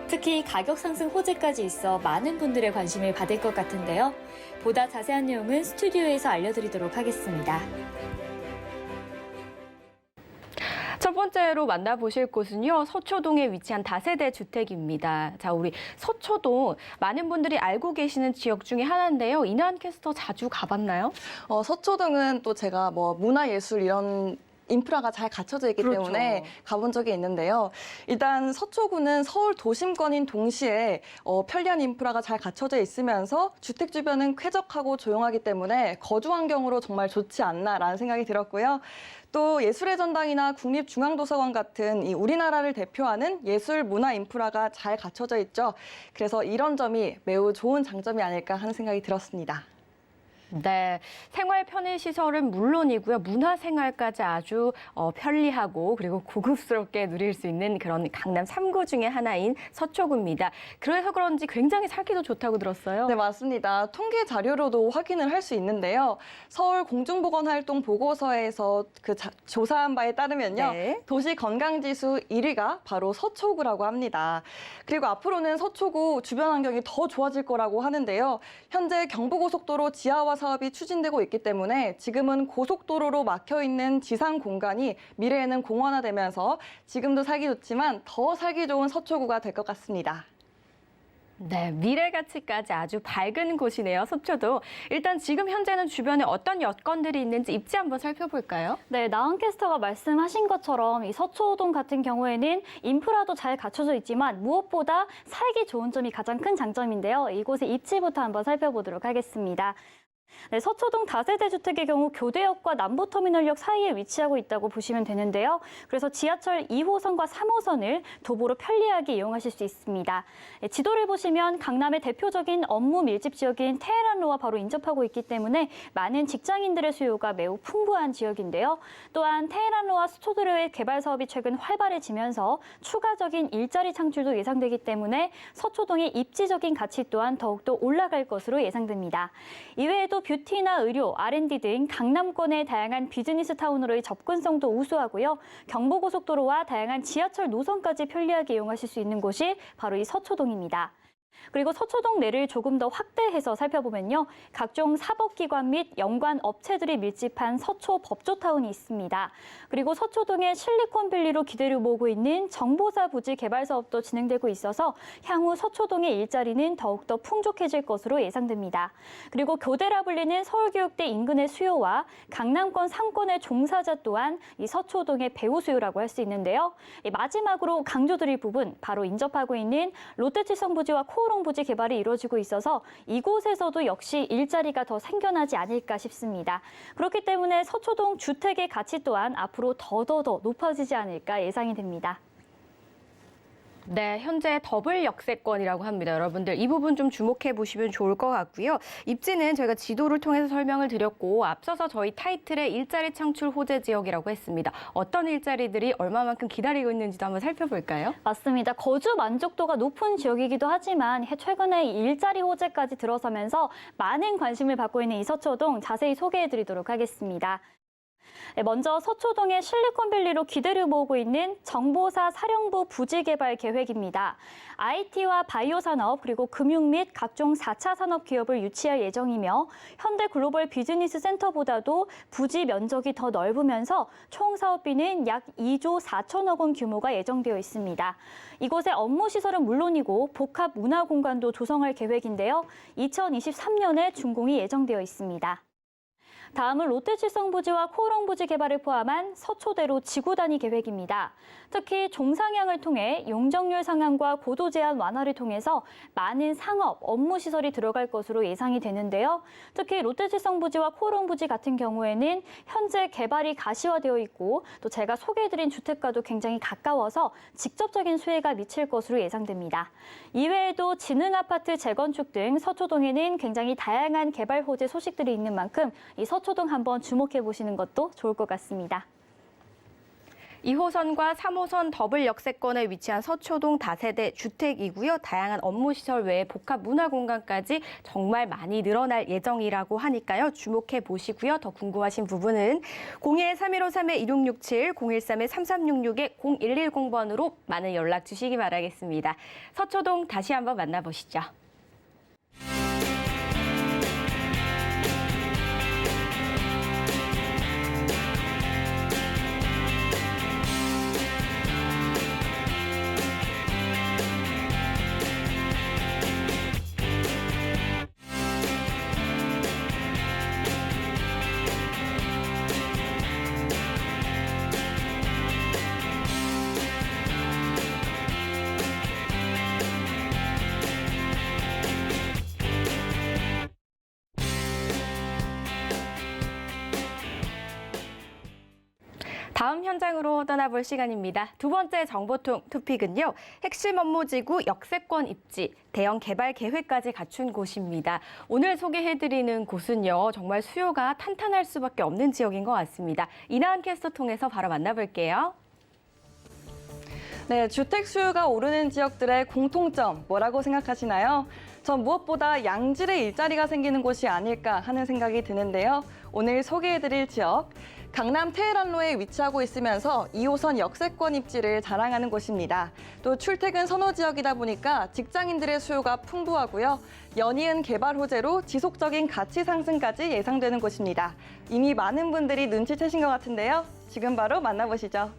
D: 특히 가격 상승 호재까지 있어 많은 분들의 관심을 받을 것 같은데요. 보다 자세한 내용은 스튜디오에서 알려드리도록 하겠습니다.
B: 첫 번째로 만나보실 곳은요, 서초동에 위치한 다세대 주택입니다. 자, 우리 서초동 많은 분들이 알고 계시는 지역 중에 하나인데요. 이나은 캐스터 자주 가봤나요?
E: 서초동은 또 제가 뭐 문화예술 이런 인프라가 잘 갖춰져 있기
B: 그렇죠.
E: 때문에 가본 적이 있는데요. 일단 서초구는 서울 도심권인 동시에 편리한 인프라가 잘 갖춰져 있으면서 주택 주변은 쾌적하고 조용하기 때문에 거주 환경으로 정말 좋지 않나라는 생각이 들었고요. 또 예술의 전당이나 국립중앙도서관 같은 이 우리나라를 대표하는 예술 문화 인프라가 잘 갖춰져 있죠. 그래서 이런 점이 매우 좋은 장점이 아닐까 하는 생각이 들었습니다.
B: 네, 생활 편의 시설은 물론이고요. 문화생활까지 아주 편리하고 그리고 고급스럽게 누릴 수 있는 그런 강남 3구 중에 하나인 서초구입니다. 그래서 그런지 굉장히 살기도 좋다고 들었어요.
E: 네, 맞습니다. 통계 자료로도 확인을 할 수 있는데요. 서울 공중보건활동 보고서에서 조사한 바에 따르면요.
B: 네.
E: 도시 건강지수 1위가 바로 서초구라고 합니다. 그리고 앞으로는 서초구 주변 환경이 더 좋아질 거라고 하는데요. 현재 경부고속도로 지하화 사업이 추진되고 있기 때문에 지금은 고속도로로 막혀있는 지상 공간이 미래에는 공원화되면서 지금도 살기 좋지만 더 살기 좋은 서초구가 될 것 같습니다.
B: 네, 미래 가치까지 아주 밝은 곳이네요, 서초도. 일단 지금 현재는 주변에 어떤 여건들이 있는지 입지 한번 살펴볼까요?
D: 네, 나은 캐스터가 말씀하신 것처럼 이 서초동 같은 경우에는 인프라도 잘 갖춰져 있지만 무엇보다 살기 좋은 점이 가장 큰 장점인데요. 이곳의 입지부터 한번 살펴보도록 하겠습니다. 네, 서초동 다세대 주택의 경우 교대역과 남부터미널역 사이에 위치하고 있다고 보시면 되는데요. 그래서 지하철 2호선과 3호선을 도보로 편리하게 이용하실 수 있습니다. 네, 지도를 보시면 강남의 대표적인 업무 밀집 지역인 테헤란로와 바로 인접하고 있기 때문에 많은 직장인들의 수요가 매우 풍부한 지역인데요. 또한 테헤란로와 수초도로의 개발 사업이 최근 활발해지면서 추가적인 일자리 창출도 예상되기 때문에 서초동의 입지적인 가치 또한 더욱더 올라갈 것으로 예상됩니다. 이외에도 뷰티나 의료, R&D 등 강남권의 다양한 비즈니스 타운으로의 접근성도 우수하고요. 경부고속도로와 다양한 지하철 노선까지 편리하게 이용하실 수 있는 곳이 바로 이 서초동입니다. 그리고 서초동 내를 조금 더 확대해서 살펴보면요. 각종 사법기관 및 연관 업체들이 밀집한 서초 법조타운이 있습니다. 그리고 서초동의 실리콘밸리로 기대를 모으고 있는 정보사 부지 개발 사업도 진행되고 있어서 향후 서초동의 일자리는 더욱더 풍족해질 것으로 예상됩니다. 그리고 교대라 불리는 서울교육대 인근의 수요와 강남권 상권의 종사자 또한 이 서초동의 배후 수요라고 할 수 있는데요. 마지막으로 강조드릴 부분, 바로 인접하고 있는 롯데칠성 부지와 코오롱 부지 개발이 이루어지고 있어서 이곳에서도 역시 일자리가 더 생겨나지 않을까 싶습니다. 그렇기 때문에 서초동 주택의 가치 또한 앞으로 더더더 높아지지 않을까 예상이 됩니다.
B: 네, 현재 더블 역세권이라고 합니다. 여러분들 이 부분 좀 주목해 보시면 좋을 것 같고요. 입지는 저희가 지도를 통해서 설명을 드렸고 앞서서 저희 타이틀에 일자리 창출 호재 지역이라고 했습니다. 어떤 일자리들이 얼마만큼 기다리고 있는지도 한번 살펴볼까요?
D: 맞습니다. 거주 만족도가 높은 지역이기도 하지만 최근에 일자리 호재까지 들어서면서 많은 관심을 받고 있는 이 서초동 자세히 소개해드리도록 하겠습니다. 네, 먼저 서초동의 실리콘밸리로 기대를 모으고 있는 정보사 사령부 부지 개발 계획입니다. IT와 바이오 산업 그리고 금융 및 각종 4차 산업 기업을 유치할 예정이며 현대 글로벌 비즈니스 센터보다도 부지 면적이 더 넓으면서 총 사업비는 약 2조 4천억 원 규모가 예정되어 있습니다. 이곳의 업무 시설은 물론이고 복합 문화 공간도 조성할 계획인데요. 2023년에 준공이 예정되어 있습니다. 다음은 롯데칠성 부지와 코오롱 부지 개발을 포함한 서초대로 지구 단위 계획입니다. 특히 종상향을 통해 용적률 상향과 고도 제한 완화를 통해서 많은 상업, 업무 시설이 들어갈 것으로 예상이 되는데요. 특히 롯데칠성 부지와 코오롱 부지 같은 경우에는 현재 개발이 가시화되어 있고 또 제가 소개해드린 주택과도 굉장히 가까워서 직접적인 수혜가 미칠 것으로 예상됩니다. 이외에도 지능아파트 재건축 등 서초동에는 굉장히 다양한 개발 호재 소식들이 있는 만큼 이 서초동 한번 주목해 보시는 것도 좋을 것 같습니다.
B: 2호선과 3호선 더블 역세권에 위치한 서초동 다세대 주택이고요. 다양한 업무 시설 외에 복합 문화 공간까지 정말 많이 늘어날 예정이라고 하니까요. 주목해 보시고요. 더 궁금하신 부분은 02-3153-2667, 013-3366-0110번으로 많은 연락 주시기 바라겠습니다. 서초동 다시 한번 만나보시죠. 다음 현장으로 떠나볼 시간입니다. 두 번째 정보통 토픽은요. 핵심 업무지구 역세권 입지, 대형 개발 계획까지 갖춘 곳입니다. 오늘 소개해드리는 곳은요. 정말 수요가 탄탄할 수밖에 없는 지역인 것 같습니다. 이나은 캐스터 통해서 바로 만나볼게요.
E: 네, 주택 수요가 오르는 지역들의 공통점 뭐라고 생각하시나요? 전 무엇보다 양질의 일자리가 생기는 곳이 아닐까 하는 생각이 드는데요. 오늘 소개해드릴 지역, 강남 테헤란로에 위치하고 있으면서 2호선 역세권 입지를 자랑하는 곳입니다. 또 출퇴근 선호 지역이다 보니까 직장인들의 수요가 풍부하고요. 연이은 개발 호재로 지속적인 가치 상승까지 예상되는 곳입니다. 이미 많은 분들이 눈치채신 것 같은데요. 지금 바로 만나보시죠.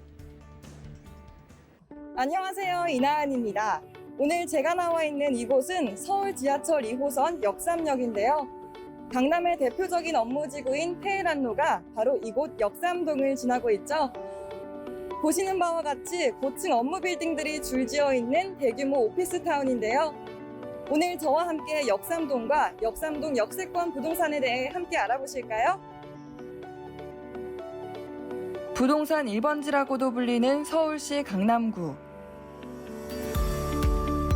G: 안녕하세요, 이나은입니다. 오늘 제가 나와 있는 이곳은 서울 지하철 2호선 역삼역인데요. 강남의 대표적인 업무지구인 테헤란로가 바로 이곳 역삼동을 지나고 있죠. 보시는 바와 같이 고층 업무 빌딩들이 줄지어 있는 대규모 오피스타운인데요. 오늘 저와 함께 역삼동과 역삼동 역세권 부동산에 대해 함께 알아보실까요? 부동산 1번지라고도 불리는 서울시 강남구.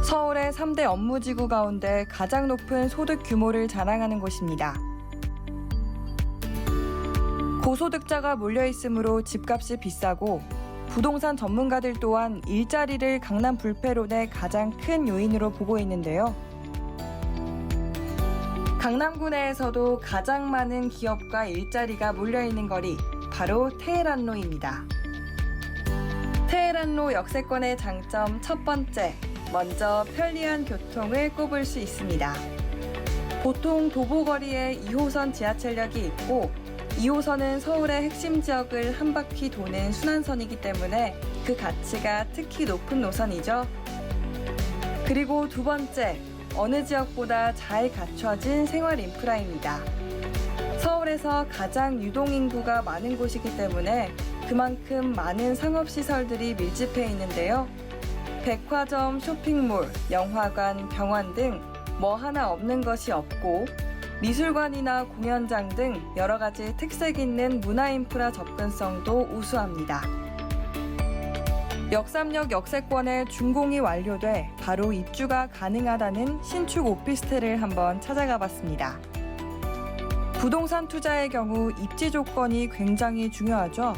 G: 서울의 3대 업무지구 가운데 가장 높은 소득 규모를 자랑하는 곳입니다. 고소득자가 몰려있으므로 집값이 비싸고 부동산 전문가들 또한 일자리를 강남 불패론의 가장 큰 요인으로 보고 있는데요. 강남구 내에서도 가장 많은 기업과 일자리가 몰려있는 거리, 바로 테헤란로입니다. 테헤란로 역세권의 장점 첫 번째, 먼저 편리한 교통을 꼽을 수 있습니다. 보통 도보거리에 2호선 지하철역이 있고 2호선은 서울의 핵심 지역을 한 바퀴 도는 순환선이기 때문에 그 가치가 특히 높은 노선이죠. 그리고 두 번째, 어느 지역보다 잘 갖춰진 생활 인프라입니다. 서울에서 가장 유동인구가 많은 곳이기 때문에 그만큼 많은 상업시설들이 밀집해 있는데요. 백화점, 쇼핑몰, 영화관, 병원 등 뭐 하나 없는 것이 없고 미술관이나 공연장 등 여러 가지 특색 있는 문화 인프라 접근성도 우수합니다. 역삼역 역세권에 준공이 완료돼 바로 입주가 가능하다는 신축 오피스텔을 한번 찾아가 봤습니다. 부동산 투자의 경우 입지 조건이 굉장히 중요하죠.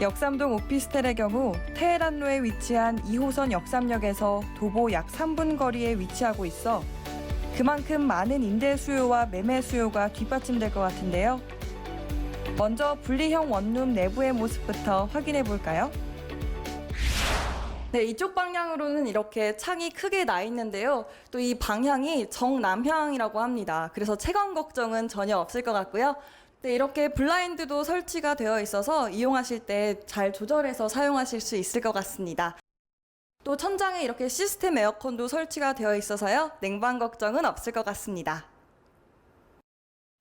G: 역삼동 오피스텔의 경우 테헤란로에 위치한 2호선 역삼역에서 도보 약 3분 거리에 위치하고 있어 그만큼 많은 임대 수요와 매매 수요가 뒷받침될 것 같은데요. 먼저 분리형 원룸 내부의 모습부터 확인해 볼까요? 네, 이쪽 방향으로는 이렇게 창이 크게 나 있는데요. 또 이 방향이 정남향이라고 합니다. 그래서 채광 걱정은 전혀 없을 것 같고요. 네, 이렇게 블라인드도 설치가 되어 있어서 이용하실 때 잘 조절해서 사용하실 수 있을 것 같습니다. 또 천장에 이렇게 시스템 에어컨도 설치가 되어 있어서요. 냉방 걱정은 없을 것 같습니다.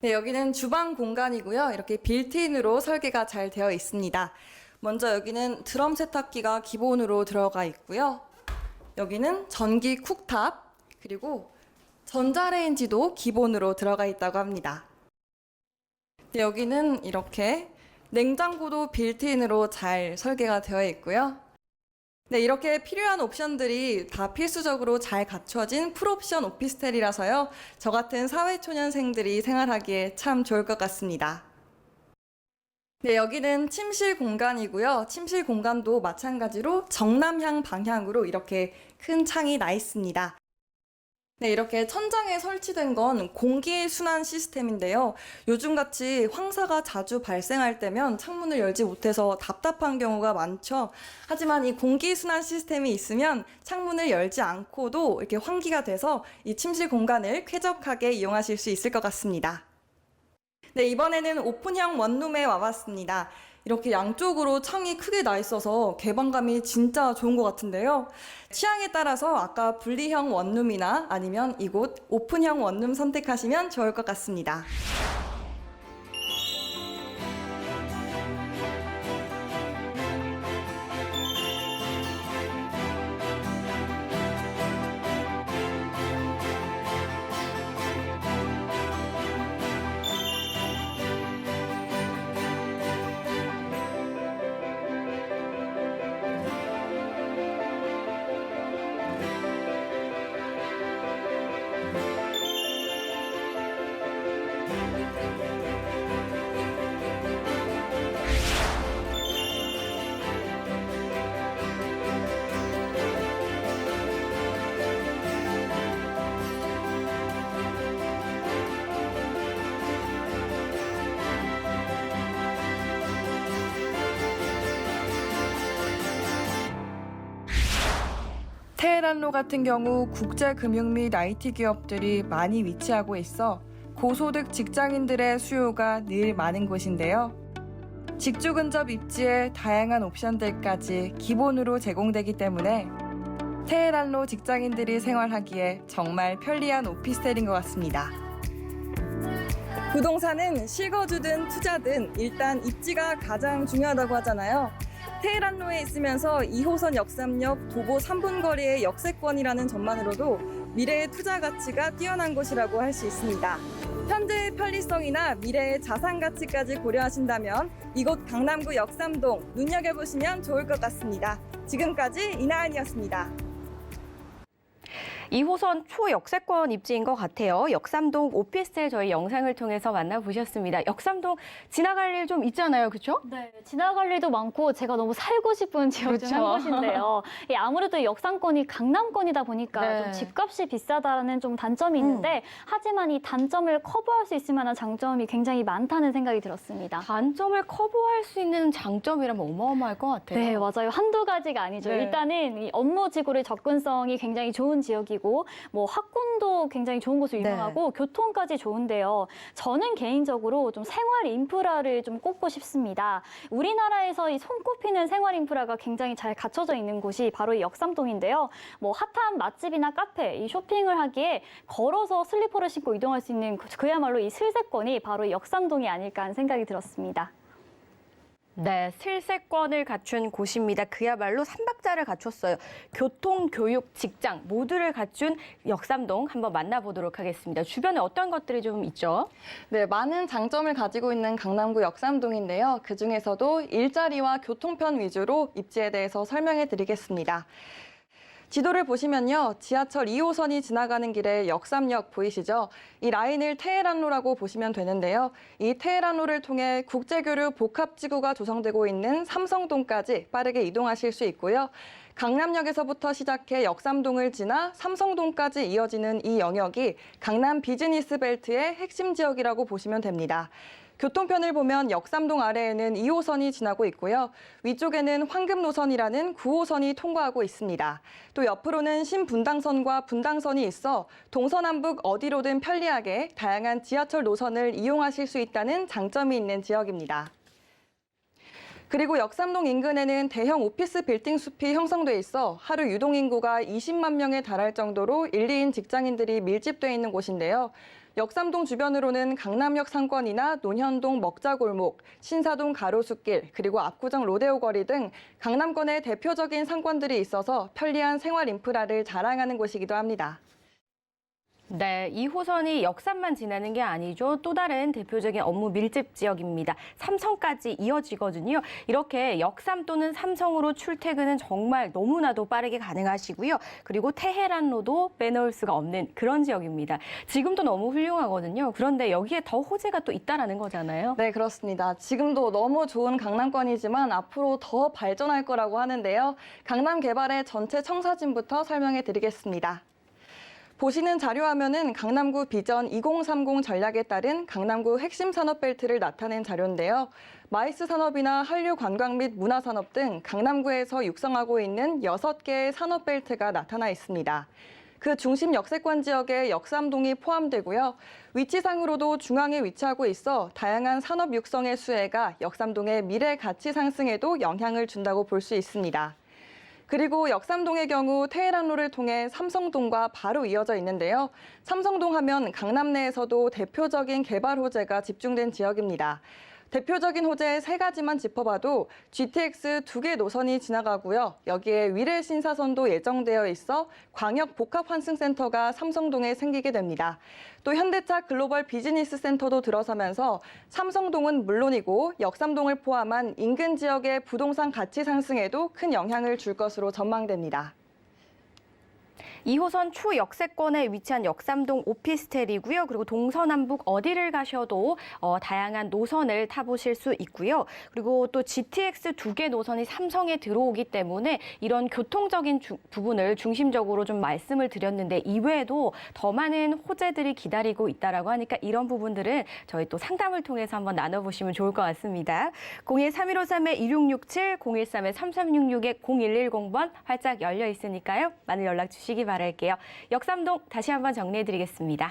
G: 네, 여기는 주방 공간이고요. 이렇게 빌트인으로 설계가 잘 되어 있습니다. 먼저 여기는 드럼 세탁기가 기본으로 들어가 있고요. 여기는 전기 쿡탑, 그리고 전자레인지도 기본으로 들어가 있다고 합니다. 네, 여기는 이렇게 냉장고도 빌트인으로 잘 설계가 되어 있고요. 네, 이렇게 필요한 옵션들이 다 필수적으로 잘 갖춰진 풀옵션 오피스텔이라서요. 저 같은 사회초년생들이 생활하기에 참 좋을 것 같습니다. 네, 여기는 침실 공간이고요. 침실 공간도 마찬가지로 정남향 방향으로 이렇게 큰 창이 나 있습니다. 네, 이렇게 천장에 설치된 건 공기 순환 시스템인데요. 요즘같이 황사가 자주 발생할 때면 창문을 열지 못해서 답답한 경우가 많죠. 하지만 이 공기 순환 시스템이 있으면 창문을 열지 않고도 이렇게 환기가 돼서 이 침실 공간을 쾌적하게 이용하실 수 있을 것 같습니다. 네, 이번에는 오픈형 원룸에 와봤습니다. 이렇게 양쪽으로 창이 크게 나 있어서 개방감이 진짜 좋은 것 같은데요. 취향에 따라서 아까 분리형 원룸이나 아니면 이곳 오픈형 원룸 선택하시면 좋을 것 같습니다.
H: 테헤란로 같은 경우 국제금융 및 IT 기업들이 많이 위치하고 있어 고소득 직장인들의 수요가 늘 많은 곳인데요. 직주 근접 입지에 다양한 옵션들까지 기본으로 제공되기 때문에 테헤란로 직장인들이 생활하기에 정말 편리한 오피스텔인 것 같습니다.
G: 부동산은 실거주든 투자든 일단 입지가 가장 중요하다고 하잖아요. 테헤란로에 있으면서 2호선 역삼역 도보 3분 거리의 역세권이라는 점만으로도 미래의 투자 가치가 뛰어난 곳이라고 할 수 있습니다. 현재의 편리성이나 미래의 자산 가치까지 고려하신다면 이곳 강남구 역삼동 눈여겨보시면 좋을 것 같습니다. 지금까지 이나은이었습니다.
B: 2호선 초역세권 입지인 것 같아요. 역삼동 오피스텔 저희 영상을 통해서 만나보셨습니다. 역삼동 지나갈 일 좀 있잖아요. 그렇죠?
D: 네, 지나갈 일도 많고 제가 너무 살고 싶은 지역 중 한 곳인데요. 아무래도 역삼권이 강남권이다 보니까
B: 네.
D: 좀 집값이 비싸다는 좀 단점이 있는데 하지만 이 단점을 커버할 수 있을 만한 장점이 굉장히 많다는 생각이 들었습니다.
B: 단점을 커버할 수 있는 장점이라면 어마어마할 것 같아요.
D: 네, 맞아요. 한두 가지가 아니죠.
B: 네.
D: 일단은 이 업무 지구의 접근성이 굉장히 좋은 지역이고 뭐 학군도 굉장히 좋은 곳으로 유명하고 교통까지 좋은데요. 저는 개인적으로 좀 생활 인프라를 좀 꼽고 싶습니다. 우리나라에서 이 손꼽히는 생활 인프라가 굉장히 잘 갖춰져 있는 곳이 바로 이 역삼동인데요. 뭐 핫한 맛집이나 카페, 이 쇼핑을 하기에 걸어서 슬리퍼를 신고 이동할 수 있는 그야말로 이 슬세권이 바로 이 역삼동이 아닐까 하는 생각이 들었습니다.
B: 네, 슬세권을 갖춘 곳입니다. 그야말로 삼박자를 갖췄어요. 교통, 교육, 직장 모두를 갖춘 역삼동 한번 만나보도록 하겠습니다. 주변에 어떤 것들이 좀 있죠?
E: 네, 많은 장점을 가지고 있는 강남구 역삼동인데요. 그중에서도 일자리와 교통편 위주로 입지에 대해서 설명해 드리겠습니다. 지도를 보시면요. 지하철 2호선이 지나가는 길에 역삼역 보이시죠? 이 라인을 테헤란로라고 보시면 되는데요. 이 테헤란로를 통해 국제교류 복합지구가 조성되고 있는 삼성동까지 빠르게 이동하실 수 있고요. 강남역에서부터 시작해 역삼동을 지나 삼성동까지 이어지는 이 영역이 강남 비즈니스 벨트의 핵심 지역이라고 보시면 됩니다. 교통편을 보면 역삼동 아래에는 2호선이 지나고 있고요. 위쪽에는 황금노선이라는 9호선이 통과하고 있습니다. 또 옆으로는 신분당선과 분당선이 있어 동서남북 어디로든 편리하게 다양한 지하철 노선을 이용하실 수 있다는 장점이 있는 지역입니다. 그리고 역삼동 인근에는 대형 오피스 빌딩 숲이 형성돼 있어 하루 유동 인구가 20만 명에 달할 정도로 1, 2인 직장인들이 밀집돼 있는 곳인데요. 역삼동 주변으로는 강남역 상권이나 논현동 먹자골목, 신사동 가로수길, 그리고 압구정 로데오 거리 등 강남권의 대표적인 상권들이 있어서 편리한 생활 인프라를 자랑하는 곳이기도 합니다.
B: 네, 2호선이 역삼만 지나는 게 아니죠. 또 다른 대표적인 업무 밀집 지역입니다. 삼성까지 이어지거든요. 이렇게 역삼 또는 삼성으로 출퇴근은 정말 너무나도 빠르게 가능하시고요. 그리고 테헤란로도 빼놓을 수가 없는 그런 지역입니다. 지금도 너무 훌륭하거든요. 그런데 여기에 더 호재가 또 있다라는 거잖아요.
E: 네, 그렇습니다. 지금도 너무 좋은 강남권이지만 앞으로 더 발전할 거라고 하는데요. 강남 개발의 전체 청사진부터 설명해 드리겠습니다. 보시는 자료화면은 강남구 비전 2030 전략에 따른 강남구 핵심 산업벨트를 나타낸 자료인데요. 마이스 산업이나 한류 관광 및 문화산업 등 강남구에서 육성하고 있는 6개의 산업벨트가 나타나 있습니다. 그 중심 역세권 지역에 역삼동이 포함되고요. 위치상으로도 중앙에 위치하고 있어 다양한 산업 육성의 수혜가 역삼동의 미래 가치 상승에도 영향을 준다고 볼 수 있습니다. 그리고 역삼동의 경우 테헤란로를 통해 삼성동과 바로 이어져 있는데요. 삼성동 하면 강남 내에서도 대표적인 개발 호재가 집중된 지역입니다. 대표적인 호재 3가지만 짚어봐도 GTX 2개 노선이 지나가고요. 여기에 위례 신사선도 예정되어 있어 광역 복합환승센터가 삼성동에 생기게 됩니다. 또 현대차 글로벌 비즈니스 센터도 들어서면서 삼성동은 물론이고 역삼동을 포함한 인근 지역의 부동산 가치 상승에도 큰 영향을 줄 것으로 전망됩니다.
B: 2호선 초역세권에 위치한 역삼동 오피스텔이고요. 그리고 동서남북 어디를 가셔도 다양한 노선을 타보실 수 있고요. 그리고 또 GTX 2개 노선이 삼성에 들어오기 때문에 이런 교통적인 부분을 중심적으로 좀 말씀을 드렸는데 이외에도 더 많은 호재들이 기다리고 있다라고 하니까 이런 부분들은 저희 또 상담을 통해서 한번 나눠보시면 좋을 것 같습니다. 01-3153-2667, 013-3366-0110번 활짝 열려 있으니까요. 많은 연락 주시기 바랄게요. 역삼동 다시 한번 정리해드리겠습니다.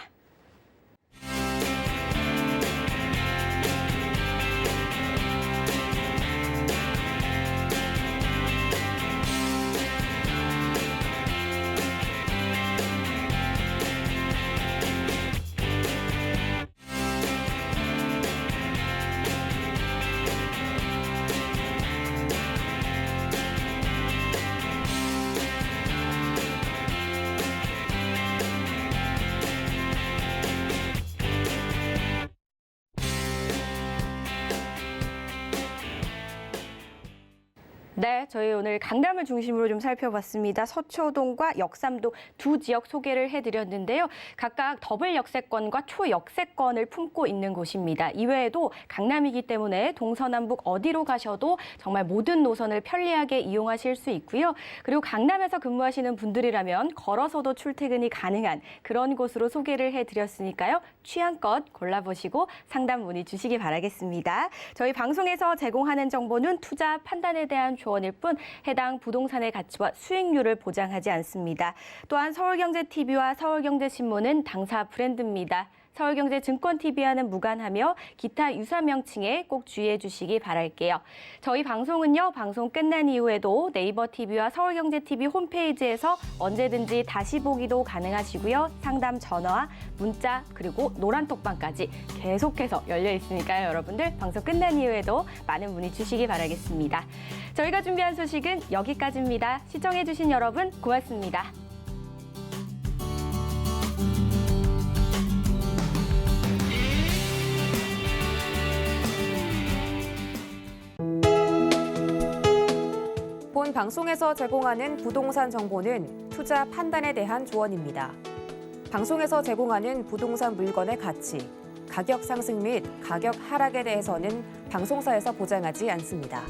B: 네, 저희 오늘 강남을 중심으로 좀 살펴봤습니다. 서초동과 역삼동 두 지역 소개를 해드렸는데요. 각각 더블 역세권과 초역세권을 품고 있는 곳입니다. 이외에도 강남이기 때문에 동서남북 어디로 가셔도 정말 모든 노선을 편리하게 이용하실 수 있고요. 그리고 강남에서 근무하시는 분들이라면 걸어서도 출퇴근이 가능한 그런 곳으로 소개를 해드렸으니까요. 취향껏 골라보시고 상담 문의 주시기 바라겠습니다. 저희 방송에서 제공하는 정보는 투자 판단에 대한 조언일 뿐 해당 부동산의 가치와 수익률을 보장하지 않습니다. 또한 서울경제TV와 서울경제신문은 당사 브랜드입니다. 서울경제증권TV와는 무관하며 기타 유사 명칭에 꼭 주의해 주시기 바랄게요. 저희 방송은요, 방송 끝난 이후에도 네이버 TV와 서울경제TV 홈페이지에서 언제든지 다시 보기도 가능하시고요. 상담 전화와 문자 그리고 노란톡방까지 계속해서 열려 있으니까요. 여러분들 방송 끝난 이후에도 많은 문의 주시기 바라겠습니다. 저희가 준비한 소식은 여기까지입니다. 시청해 주신 여러분 고맙습니다.
A: 본 방송에서 제공하는 부동산 정보는 투자 판단에 대한 조언입니다. 방송에서 제공하는 부동산 물건의 가치, 가격 상승 및 가격 하락에 대해서는 방송사에서 보장하지 않습니다.